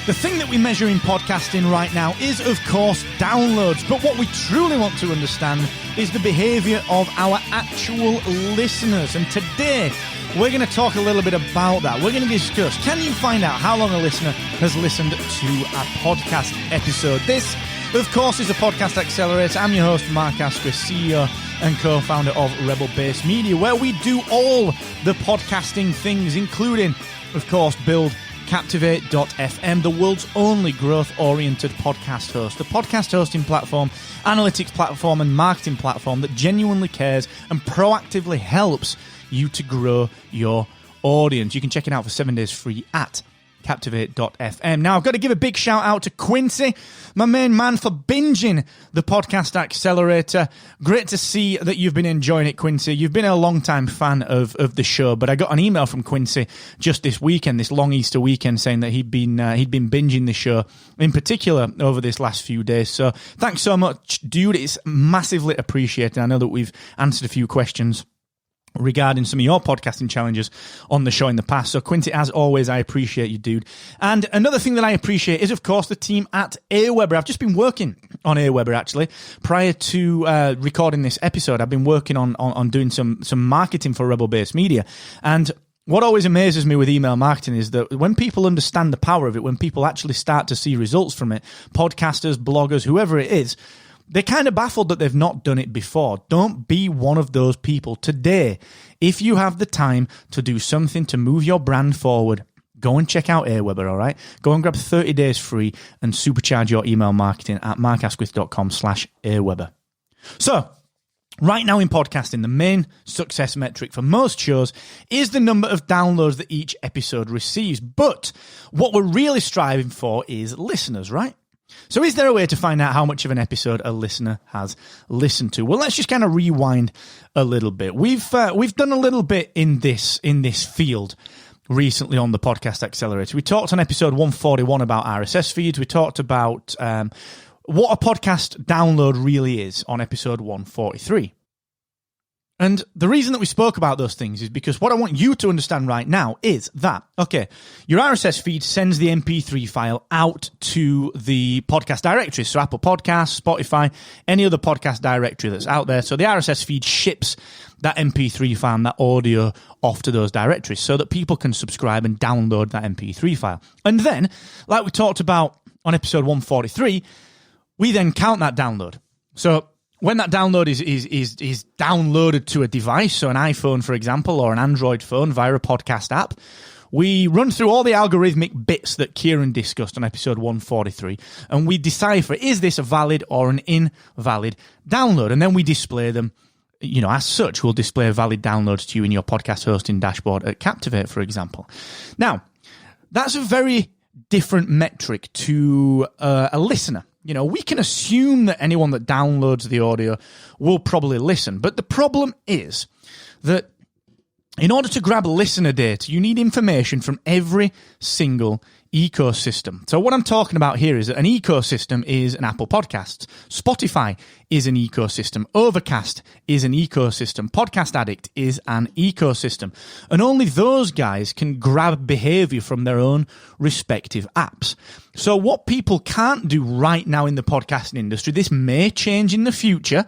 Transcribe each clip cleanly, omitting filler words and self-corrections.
The thing that we measure in podcasting right now is, of course, downloads. But what we truly want to understand is the behavior of our actual listeners. And today, we're going to talk a little bit about that. We're going to discuss, can you find out how long a listener has listened to a podcast episode? This, of course, is a Podcast Accelerator. I'm your host, Mark Asquith, CEO and co-founder of Rebel Base Media, where we do all the podcasting things, including, of course, build Captivate.fm, the world's only growth-oriented podcast host, the podcast hosting platform, analytics platform, and marketing platform that genuinely cares and proactively helps you to grow your audience. You can check it out for 7 days free at Captivate.fm. Now, I've got to give a big shout out to Quincy, my main man, for binging the Podcast Accelerator. Great to see that you've been enjoying it, Quincy. You've been a long-time fan of the show, but I got an email from Quincy just this weekend, this long Easter weekend, saying that he'd been binging the show, in particular, over this last few days. So thanks so much, dude. It's massively appreciated. I know that we've answered a few questions regarding some of your podcasting challenges on the show in the past. So, Quincy, as always, I appreciate you, dude. And another thing that I appreciate is, of course, the team at AWeber. I've just been working on AWeber, actually. Prior to recording this episode, I've been working on doing some marketing for Rebel Base Media. And what always amazes me with email marketing is that when people understand the power of it, when people actually start to see results from it, podcasters, bloggers, whoever it is, they're kind of baffled that they've not done it before. Don't be one of those people today. If you have the time to do something to move your brand forward, go and check out AWeber, all right? Go and grab 30 days free and supercharge your email marketing at markasquith.com/AWeber. So, right now in podcasting, the main success metric for most shows is the number of downloads that each episode receives. But what we're really striving for is listeners, right? So is there a way to find out how much of an episode a listener has listened to? Well, let's just kind of rewind a little bit. We've done a little bit in this field recently on the Podcast Accelerator. We talked on episode 141 about RSS feeds. We talked about what a podcast download really is on episode 143. And the reason that we spoke about those things is because what I want you to understand right now is that, okay, your RSS feed sends the MP3 file out to the podcast directories, so Apple Podcasts, Spotify, any other podcast directory that's out there. So the RSS feed ships that MP3 file and that audio off to those directories so that people can subscribe and download that MP3 file. And then, like we talked about on episode 143, we then count that download. So when that download is downloaded to a device, so an iPhone, for example, or an Android phone via a podcast app, we run through all the algorithmic bits that Kieran discussed on episode 143, and we decipher, is this a valid or an invalid download? And then we display them, as such. We'll display valid downloads to you in your podcast hosting dashboard at Captivate, for example. Now, that's a very different metric to a listener. We can assume that anyone that downloads the audio will probably listen. But the problem is that in order to grab listener data, you need information from every single ecosystem. So what I'm talking about here is that an ecosystem is an Apple Podcasts. Spotify is an ecosystem. Overcast is an ecosystem. Podcast Addict is an ecosystem. And only those guys can grab behavior from their own respective apps. So what people can't do right now in the podcasting industry, this may change in the future.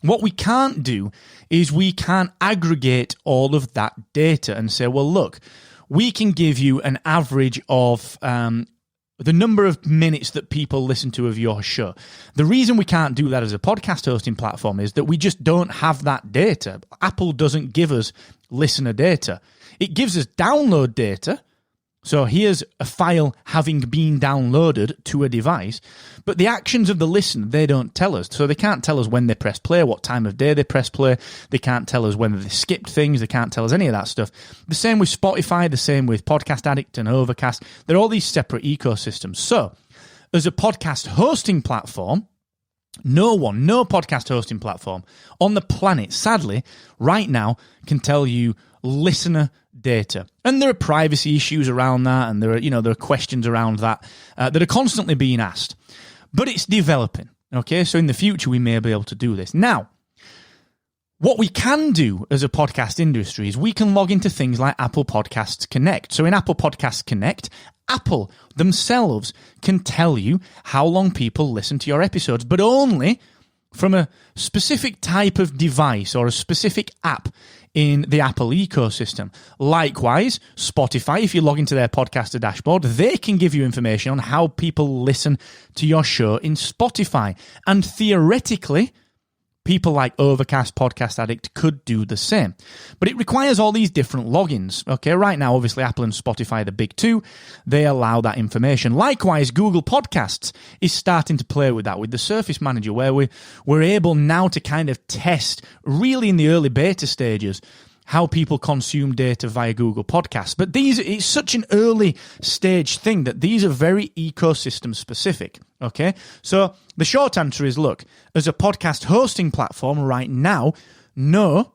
What we can't do is we can't aggregate all of that data and say, well, look, we can give you an average of the number of minutes that people listen to of your show. The reason we can't do that as a podcast hosting platform is that we just don't have that data. Apple doesn't give us listener data. It gives us download data. So here's a file having been downloaded to a device, but the actions of the listener, they don't tell us. So they can't tell us when they press play, what time of day they press play. They can't tell us whether they skipped things. They can't tell us any of that stuff. The same with Spotify, the same with Podcast Addict and Overcast. They're all these separate ecosystems. So as a podcast hosting platform, no podcast hosting platform on the planet, sadly, right now can tell you listener data. And there are privacy issues around that, and there are questions around that that are constantly being asked. But it's developing, okay? So in the future, we may be able to do this. Now, what we can do as a podcast industry is we can log into things like Apple Podcasts Connect. So in Apple Podcasts Connect, Apple themselves can tell you how long people listen to your episodes, but only from a specific type of device or a specific app in the Apple ecosystem. Likewise, Spotify, if you log into their podcaster dashboard, they can give you information on how people listen to your show in Spotify. And theoretically, people like Overcast, Podcast Addict could do the same. But it requires all these different logins. Okay, right now, obviously, Apple and Spotify are the big two. They allow that information. Likewise, Google Podcasts is starting to play with that, with the Surface Manager, where we're able now to kind of test, really in the early beta stages, how people consume data via Google Podcasts. But it's such an early stage thing that these are very ecosystem specific. Okay, so the short answer is, look, as a podcast hosting platform right now, no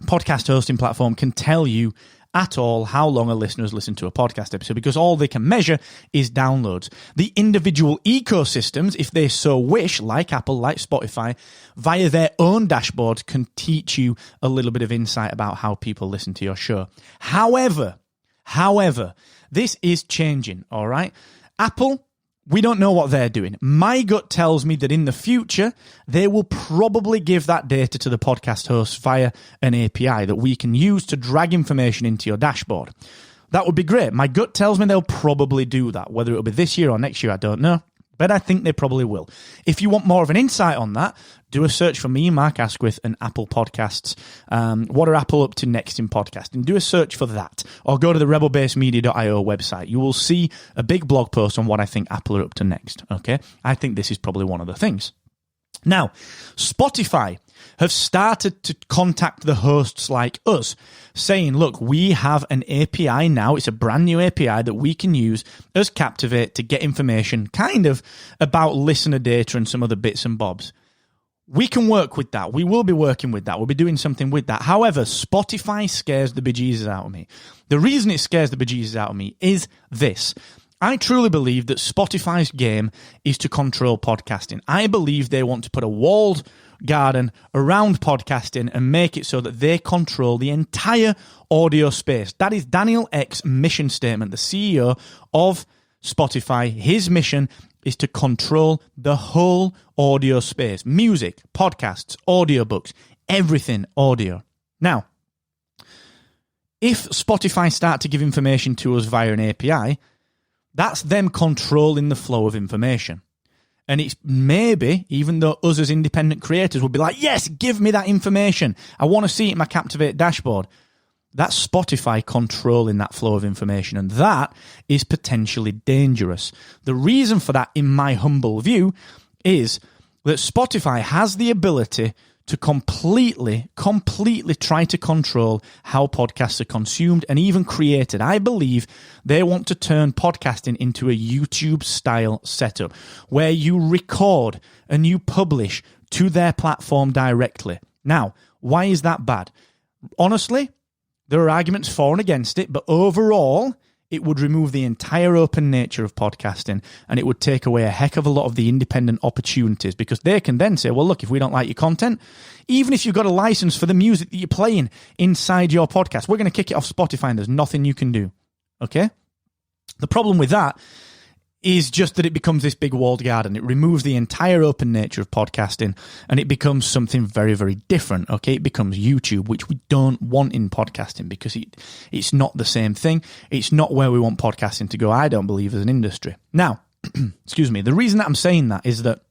podcast hosting platform can tell you at all how long a listener has listened to a podcast episode, because all they can measure is downloads. The individual ecosystems, if they so wish, like Apple, like Spotify, via their own dashboards, can teach you a little bit of insight about how people listen to your show. However, this is changing, all right? Apple, we don't know what they're doing. My gut tells me that in the future, they will probably give that data to the podcast hosts via an API that we can use to drag information into your dashboard. That would be great. My gut tells me they'll probably do that. Whether it'll be this year or next year, I don't know. But I think they probably will. If you want more of an insight on that, do a search for me, Mark Asquith, and Apple Podcasts. What are Apple up to next in podcasting? Do a search for that. Or go to the rebelbasemedia.io website. You will see a big blog post on what I think Apple are up to next. Okay? I think this is probably one of the things. Now, Spotify have started to contact the hosts like us, saying, look, we have an API now. It's a brand new API that we can use as Captivate to get information kind of about listener data and some other bits and bobs. We can work with that. We will be working with that. We'll be doing something with that. However, Spotify scares the bejesus out of me. The reason it scares the bejesus out of me is this. I truly believe that Spotify's game is to control podcasting. I believe they want to put a walled garden around podcasting and make it so that they control the entire audio space. That is Daniel Ek's mission statement, the CEO of Spotify. His mission is to control the whole audio space. Music, podcasts, audiobooks, everything audio. Now, if Spotify start to give information to us via an API, that's them controlling the flow of information. And it's maybe, even though us as independent creators will be like, yes, give me that information. I want to see it in my Captivate dashboard. That's Spotify controlling that flow of information. And that is potentially dangerous. The reason for that, in my humble view, is that Spotify has the ability to completely try to control how podcasts are consumed and even created. I believe they want to turn podcasting into a YouTube-style setup where you record and you publish to their platform directly. Now, why is that bad? Honestly, there are arguments for and against it, but overall, it would remove the entire open nature of podcasting and it would take away a heck of a lot of the independent opportunities, because they can then say, well, look, if we don't like your content, even if you've got a license for the music that you're playing inside your podcast, we're going to kick it off Spotify and there's nothing you can do. Okay? The problem with that is just that it becomes this big walled garden. It removes the entire open nature of podcasting and it becomes something very, very different. Okay, it becomes YouTube, which we don't want in podcasting because it's not the same thing. It's not where we want podcasting to go, I don't believe, as an industry. Now, excuse me, the reason that I'm saying that is that,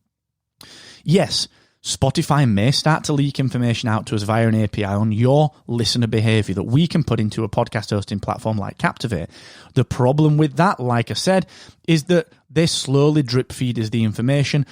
yes, Spotify may start to leak information out to us via an API on your listener behavior that we can put into a podcast hosting platform like Captivate. The problem with that, like I said, is that they slowly drip feed us the information.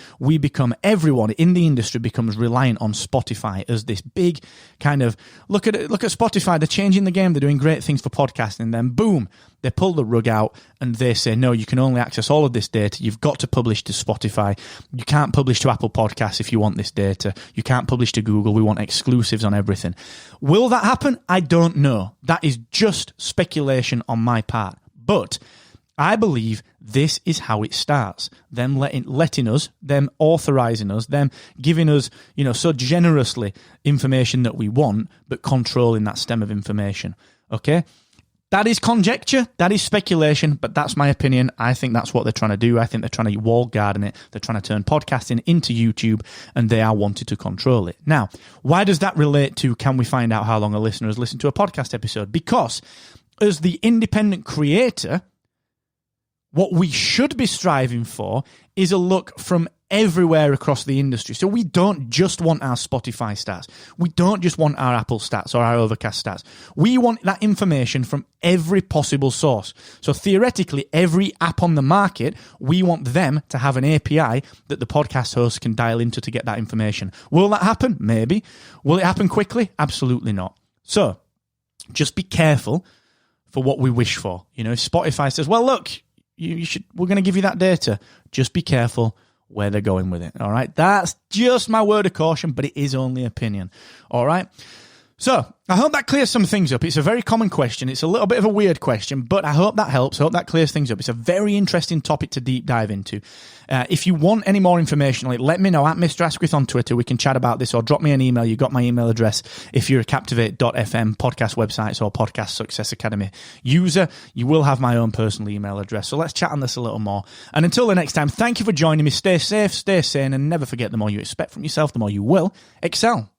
Everyone in the industry becomes reliant on Spotify as this big kind of, look at Spotify, they're changing the game, they're doing great things for podcasting, and then boom, they pull the rug out and they say, no, you can only access all of this data. You've got to publish to Spotify. You can't publish to Apple Podcasts if you want this data. You can't publish to Google. We want exclusives on everything. Will that happen? I don't know. That is just speculation on my part. But I believe this is how it starts. Them letting us, them authorizing us, them giving us, so generously information that we want, but controlling that stem of information. Okay? That is conjecture, that is speculation, but that's my opinion. I think that's what they're trying to do. I think they're trying to walled garden it. They're trying to turn podcasting into YouTube, and they are wanting to control it. Now, why does that relate to can we find out how long a listener has listened to a podcast episode? Because as the independent creator, what we should be striving for is a look from everywhere across the industry. So we don't just want our Spotify stats. We don't just want our Apple stats or our Overcast stats. We want that information from every possible source. So theoretically, every app on the market, we want them to have an API that the podcast host can dial into to get that information. Will that happen? Maybe. Will it happen quickly? Absolutely not. So just be careful for what we wish for. You know, if Spotify says, well, look, we're going to give you that data, just be careful where they're going with it. All right. That's just my word of caution, but it is only opinion. All right. So I hope that clears some things up. It's a very common question. It's a little bit of a weird question, but I hope that helps. I hope that clears things up. It's a very interesting topic to deep dive into. If you want any more information on it, let me know at Mr. Asquith on Twitter. We can chat about this, or drop me an email. You got my email address. If you're a Captivate.fm podcast websites or Podcast Success Academy user, you will have my own personal email address. So let's chat on this a little more. And until the next time, thank you for joining me. Stay safe, stay sane, and never forget, the more you expect from yourself, the more you will excel.